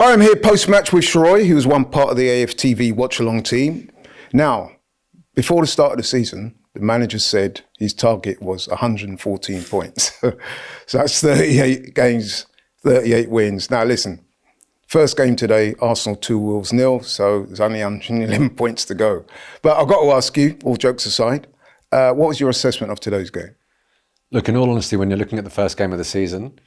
I'm here post-match with Shroy, who was one part of the AFTV watch-along team. Now, before the start of the season, the manager said his target was 114 points. So that's 38 games, 38 wins. Now listen, first game today, Arsenal 2, Wolves 0, so there's only 111 points to go. But I've got to ask you, all jokes aside, what was your assessment of today's game? Look, in all honesty, when you're looking at the first game of the season,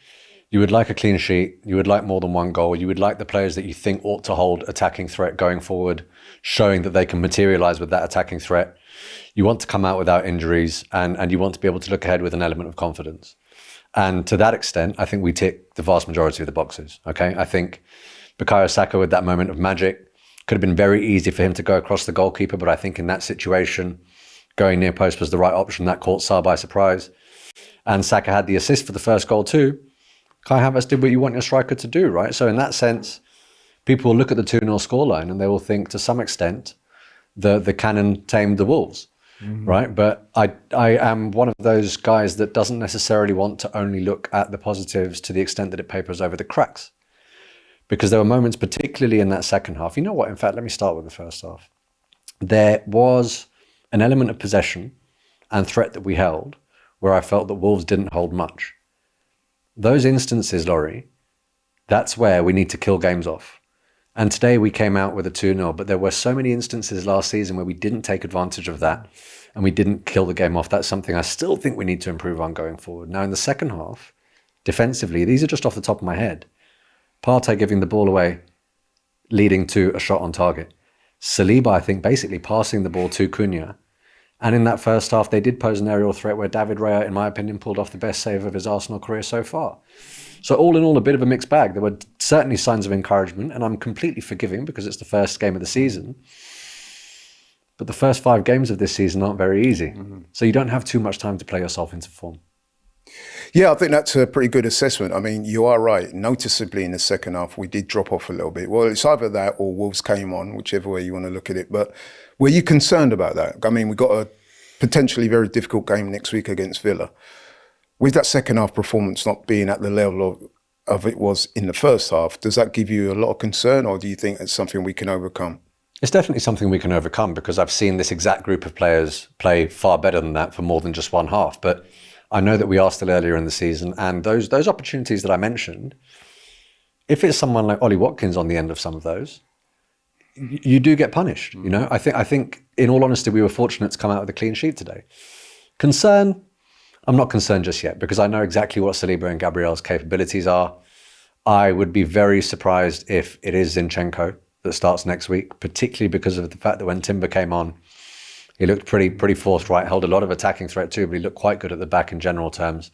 you would like a clean sheet, you would like more than one goal, you would like the players that you think ought to hold attacking threat going forward, showing that they can materialise with that attacking threat. You want to come out without injuries and you want to be able to look ahead with an element of confidence. And to that extent, I think we tick the vast majority of the boxes, okay? I think Bukayo Saka with that moment of magic could have been very easy for him to go across the goalkeeper, but I think in that situation, going near post was the right option. That caught Sarr by surprise. And Saka had the assist for the first goal too. Kai Havertz did what you want your striker to do, right? So in that sense, people will look at the 2-0 scoreline and they will think to some extent the cannon tamed the wolves, right? But I am one of those guys that doesn't necessarily want to only look at the positives to the extent that it papers over the cracks. Because there were moments, particularly in that second half. You know what? In fact, let me start with the first half. There was an element of possession and threat that we held where I felt that Wolves didn't hold much. Those instances, Laurie, that's where we need to kill games off. And today we came out with a 2-0, but there were so many instances last season where we didn't take advantage of that and we didn't kill the game off. That's something I still think we need to improve on going forward. Now in the second half, defensively, these are just off the top of my head. Partey giving the ball away, leading to a shot on target. Saliba, I think, basically passing the ball to Cunha. And in that first half, they did pose an aerial threat where David Raya, in my opinion, pulled off the best save of his Arsenal career so far. So all in all, a bit of a mixed bag. There were certainly signs of encouragement, and I'm completely forgiving because it's the first game of the season. But the first 5 games of this season aren't very easy. So you don't have too much time to play yourself into form. Yeah, I think that's a pretty good assessment. I mean, you are right. Noticeably in the second half, we did drop off a little bit. Well, it's either that or Wolves came on, whichever way you want to look at it. But were you concerned about that? I mean, we've got a potentially very difficult game next week against Villa. With that second half performance not being at the level of it was in the first half, does that give you a lot of concern, or do you think it's something we can overcome? It's definitely something we can overcome because I've seen this exact group of players play far better than that for more than just one half. But I know that we are still earlier in the season, and those opportunities that I mentioned, if it's someone like Ollie Watkins on the end of some of those, you do get punished. You know, I think in all honesty, we were fortunate to come out with a clean sheet today. Concern, I'm not concerned just yet because I know exactly what Saliba and Gabriel's capabilities are. I would be very surprised if it is Zinchenko that starts next week, particularly because of the fact that when Timber came on, he looked pretty forthright, held a lot of attacking threat too, but he looked quite good at the back in general terms.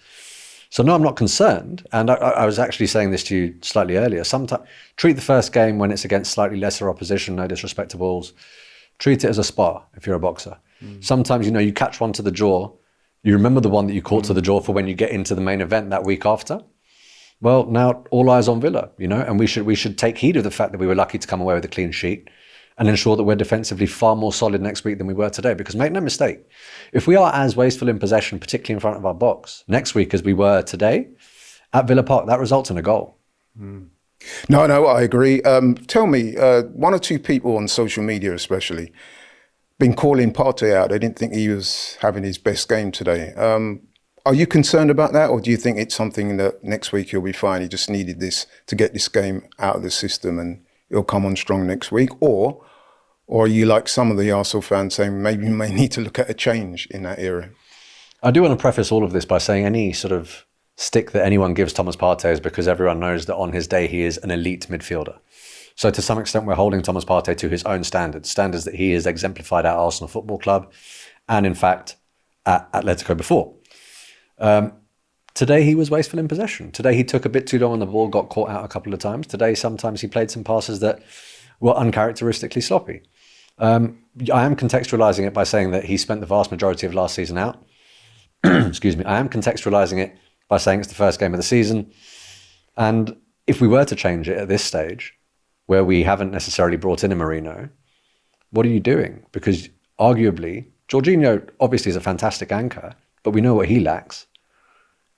So no, I'm not concerned. And I was actually saying this to you slightly earlier. Sometimes treat the first game when it's against slightly lesser opposition, no disrespect to Wolves. Treat it as a spar if you're a boxer. Sometimes, you know, you catch one to the jaw. You remember the one that you caught to the jaw for when you get into the main event that week after. Well, now all eyes on Villa, you know, and we should take heed of the fact that we were lucky to come away with a clean sheet and ensure that we're defensively far more solid next week than we were today. Because make no mistake, if we are as wasteful in possession, particularly in front of our box, next week as we were today, at Villa Park, that results in a goal. No, I agree. Tell me, one or two people on social media especially, been calling Partey out. They didn't think he was having his best game today. Are you concerned about that, or do you think it's something that next week he'll be fine? He just needed this to get this game out of the system and he'll come on strong next week? Or are you like some of the Arsenal fans saying maybe you may need to look at a change in that area? I do want to preface all of this by saying any sort of stick that anyone gives Thomas Partey is because everyone knows that on his day he is an elite midfielder. So to some extent we're holding Thomas Partey to his own standards that he has exemplified at Arsenal Football Club and in fact at Atletico before. Today he was wasteful in possession. Today he took a bit too long on the ball, got caught out a couple of times. Today sometimes he played some passes that were uncharacteristically sloppy. I am contextualizing it by saying that he spent the vast majority of last season out. Excuse me. I am contextualizing it by saying it's the first game of the season. And if we were to change it at this stage, where we haven't necessarily brought in a Marino, what are you doing? Because arguably, Jorginho obviously is a fantastic anchor, but we know what he lacks.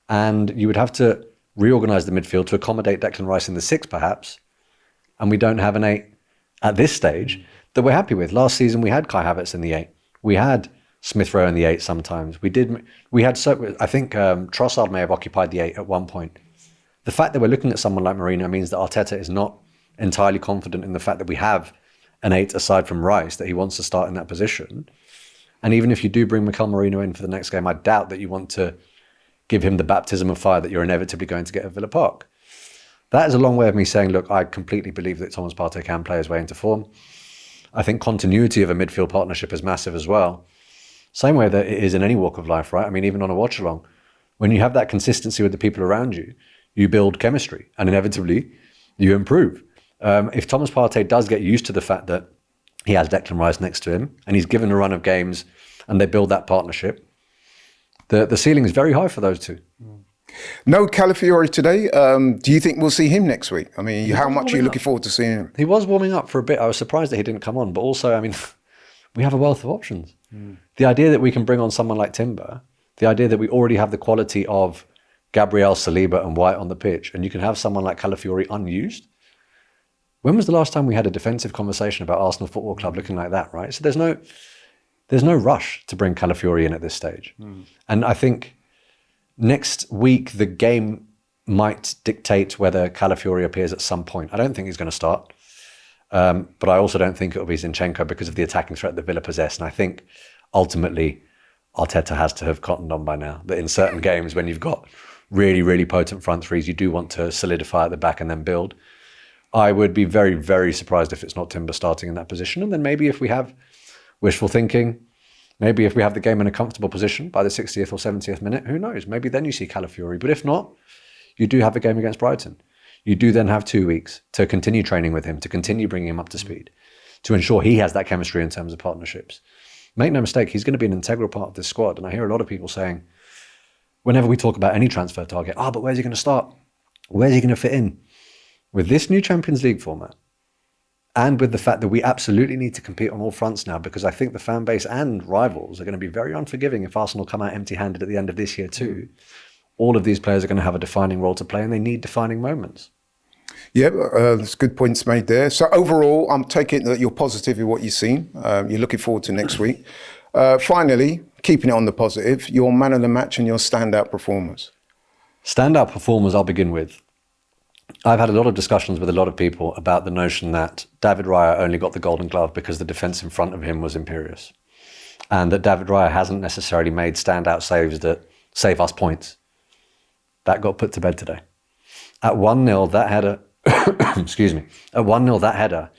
And you would have to reorganise the midfield to accommodate Declan Rice in the 6 perhaps, and we don't have an 8 at this stage that we're happy with. Last season, we had Kai Havertz in the 8. We had Smith Rowe in the 8 sometimes. I think Trossard may have occupied the 8 at one point. The fact that we're looking at someone like Mourinho means that Arteta is not entirely confident in the fact that we have an 8 aside from Rice, that he wants to start in that position. And even if you do bring Mikel Merino in for the next game, I doubt that you want to give him the baptism of fire that you're inevitably going to get at Villa Park. That is a long way of me saying, look, I completely believe that Thomas Partey can play his way into form. I think continuity of a midfield partnership is massive as well. Same way that it is in any walk of life, right? I mean, even on a watch-along, when you have that consistency with the people around you, you build chemistry and inevitably you improve. If Thomas Partey does get used to the fact that he has Declan Rice next to him and he's given a run of games and they build that partnership, the ceiling is very high for those two. No Calafiori today. Do you think we'll see him next week? I mean, how much are you looking forward to seeing him? He was warming up for a bit. I was surprised that he didn't come on. But also, I mean, we have a wealth of options. The idea that we can bring on someone like Timber, the idea that we already have the quality of Gabriel, Saliba and White on the pitch, and you can have someone like Calafiori unused. When was the last time we had a defensive conversation about Arsenal Football Club looking like that, right? So there's no rush to bring Calafiori in at this stage. And I think next week, the game might dictate whether Calafiori appears at some point. I don't think he's going to start. But I also don't think it'll be Zinchenko because of the attacking threat that Villa possess. And I think ultimately Arteta has to have cottoned on by now that in certain games when you've got really, really potent front threes, you do want to solidify at the back and then build. I would be very, very surprised if it's not Timber starting in that position. And then maybe if we have wishful thinking, maybe if we have the game in a comfortable position by the 60th or 70th minute, who knows? Maybe then you see Calafiori. But if not, you do have a game against Brighton. You do then have 2 weeks to continue training with him, to continue bringing him up to speed, to ensure he has that chemistry in terms of partnerships. Make no mistake, he's going to be an integral part of this squad. And I hear a lot of people saying, whenever we talk about any transfer target, but where's he going to start? Where's he going to fit in? With this new Champions League format, and with the fact that we absolutely need to compete on all fronts now, because I think the fan base and rivals are going to be very unforgiving if Arsenal come out empty-handed at the end of this year too. All of these players are going to have a defining role to play and they need defining moments. Yeah, there's good points made there. So overall, I'm taking that you're positive in what you've seen. You're looking forward to next week. Finally, keeping it on the positive, your man of the match and your standout performers. Standout performers, I'll begin with. I've had a lot of discussions with a lot of people about the notion that David Raya only got the Golden Glove because the defence in front of him was imperious. And that David Raya hasn't necessarily made standout saves that save us points. That got put to bed today. At 1-0, that header, excuse me, at 1-0, that header,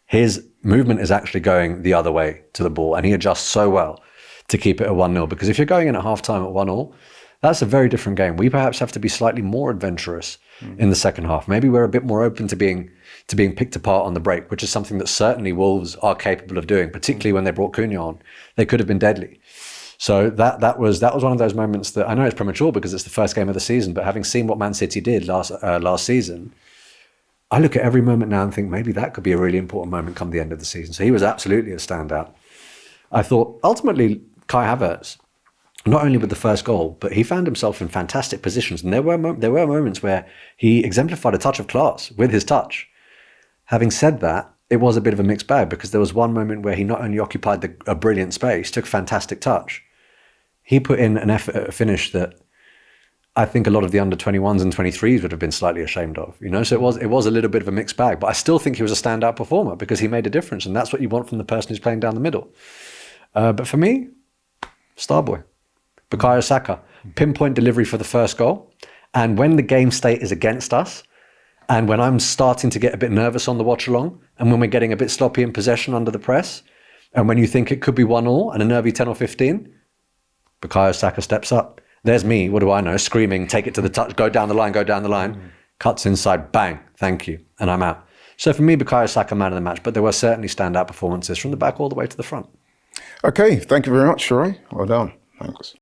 his movement is actually going the other way to the ball, and he adjusts so well to keep it at 1-0. Because if you're going in at half-time at 1-0, that's a very different game. We perhaps have to be slightly more adventurous in the second half. Maybe we're a bit more open to being picked apart on the break, which is something that certainly Wolves are capable of doing, particularly when they brought Cunha on. They could have been deadly. So that was one of those moments that I know it's premature because it's the first game of the season, but having seen what Man City did last season, I look at every moment now and think maybe that could be a really important moment come the end of the season. So he was absolutely a standout. I thought ultimately Kai Havertz, not only with the first goal, but he found himself in fantastic positions. And there were moments where he exemplified a touch of class with his touch. Having said that, it was a bit of a mixed bag because there was one moment where he not only occupied a brilliant space, took fantastic touch. He put in an effort at a finish that I think a lot of the under-21s and 23s would have been slightly ashamed of. So it was a little bit of a mixed bag, but I still think he was a standout performer because he made a difference, and that's what you want from the person who's playing down the middle. But for me, Starboy. Bukayo Saka, pinpoint delivery for the first goal. And when the game state is against us, and when I'm starting to get a bit nervous on the watch along, and when we're getting a bit sloppy in possession under the press, and when you think it could be 1-1 and a nervy 10 or 15, Bukayo Saka steps up. There's me, what do I know, screaming, take it to the touch, go down the line, cuts inside, bang, thank you, and I'm out. So for me, Bukayo Saka, man of the match, but there were certainly standout performances from the back all the way to the front. Okay, thank you very much, Shirey. Well done. Thanks.